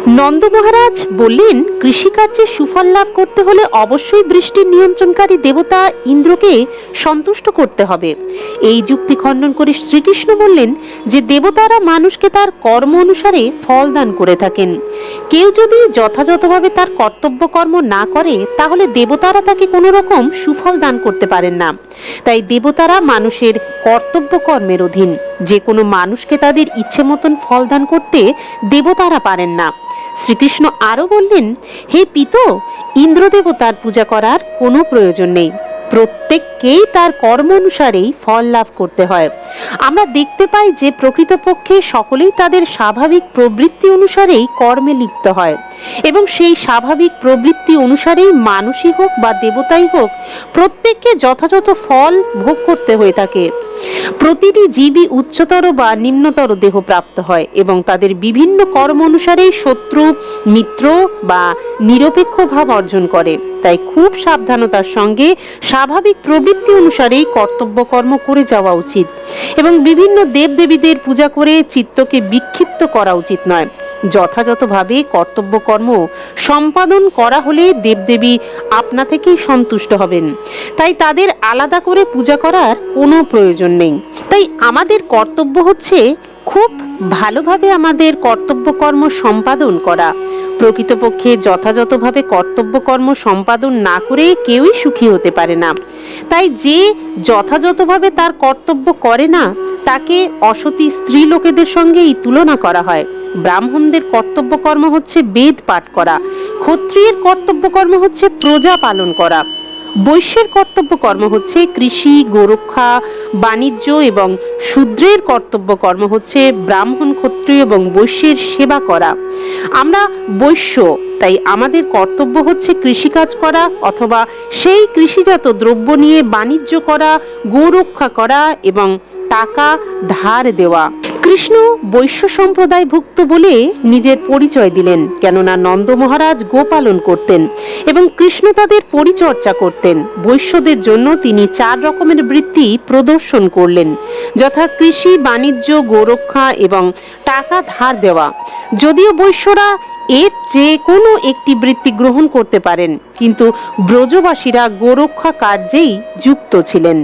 নন্দ মহারাজ বললেন, কৃষিকার্যে সুফল লাভ করতে হলে অবশ্যই বৃষ্টির নিয়ন্ত্রণকারী দেবতা ইন্দ্রকে সন্তুষ্ট করতে হবে। এই যুক্তি খণ্ডন করে শ্রীকৃষ্ণ বললেন যে দেবতারা মানুষকে তার কর্ম অনুসারে ফল দান করে থাকেন। কেউ যদি যথাযথভাবে তার কর্তব্য কর্ম না করে তাহলে দেবতারা তাকে কোনো রকম সুফল দান করতে পারেন না। তাই দেবতারা মানুষের কর্তব্য কর্মের অধীন। যে কোনো মানুষকে তাদের ইচ্ছে মতন ফল দান করতে দেবতারা পারেন না। শ্রীকৃষ্ণ আরো বললেন, হে পিত, ইন্দ্রদেবতার পূজা করার কোনো প্রয়োজন নেই। প্রত্যেককেই তার কর্ম অনুসারেই ফল লাভ করতে হয়। আমরা দেখতে পাই যে প্রকৃতপক্ষে সকলেই তাদের স্বাভাবিক প্রবৃত্তি অনুসারেই কর্মে লিপ্ত হয় এবং সেই স্বাভাবিক প্রবৃত্তি অনুসারেই মানুষই হোক বা দেবতাই হোক, প্রত্যেককে যথাযথ ফল ভোগ করতে হয়ে থাকে। প্রতিটি জীবই উচ্চতর বা নিম্নতর দেহ প্রাপ্ত হয় এবং তাদের বিভিন্ন কর্ম অনুসারেই শত্রু, মিত্র বা নিরপেক্ষ ভাব অর্জন করে। তাই খুব সাবধানতার সঙ্গে স্বাভাবিক প্রবৃত্তি অনুসারেই কর্তব্য কর্ম করে যাওয়া উচিত এবং বিভিন্ন দেবদেবীদের পূজা করে চিত্তকে বিক্ষিপ্ত করা উচিত নয়। যথাযথভাবে কর্তব্য কর্ম সম্পাদন করা হলে দেবদেবী আপনা থেকেই সন্তুষ্ট হবেন। তাই তাদের আলাদা করে পূজা করার কোনো প্রয়োজন নেই। তাই আমাদের কর্তব্য হচ্ছে খুব ভালোভাবে আমাদের কর্তব্য কর্ম সম্পাদন করা। প্রকৃতপক্ষে যথাযথভাবে কর্তব্য কর্ম সম্পাদন না করে কেউই সুখী হতে পারে না। তাই যে যথাযথভাবে তার কর্তব্য করে না তাকে অসতী স্ত্রী লোকেদের সঙ্গেই তুলনা করা হয়। ব্রাহ্মণদের কর্তব্য কর্ম হচ্ছে বেদ পাঠ করা, ক্ষত্রিয়ের কর্তব্য কর্ম হচ্ছে প্রজা পালন করা, বৈশ্যের কর্তব্য কর্ম হচ্ছে কৃষি, গোরক্ষা, বাণিজ্য এবং শূদ্রের কর্তব্য কর্ম হচ্ছে ব্রাহ্মণ, ক্ষত্রিয় এবং বৈশ্যের সেবা করা। আমরা বৈশ্য, তাই আমাদের কর্তব্য হচ্ছে কৃষিকাজ করা অথবা সেই কৃষিজাত দ্রব্য নিয়ে বাণিজ্য করা, গোরক্ষা করা এবং টাকা ধার দেওয়া। কৃষ্ণ বৈশ্য সম্প্রদায়ভুক্ত বলে নিজের পরিচয় দিলেন, কেননা নন্দ মহারাজ গোপালন করতেন এবং কৃষ্ণ তাদের পরিচর্যা করতেন। বৈশ্যদের জন্য তিনি 4 রকমের বৃত্তি প্রদর্শন করলেন, যথা কৃষি, বাণিজ্য, গোরক্ষা এবং টাকা ধার দেওয়া। যদিও বৈশ্যরা এর যে কোনো একটি বৃত্তি গ্রহণ করতে পারেন, কিন্তু ব্রজবাসীরা গোরক্ষা কার্যেই যুক্ত ছিলেন।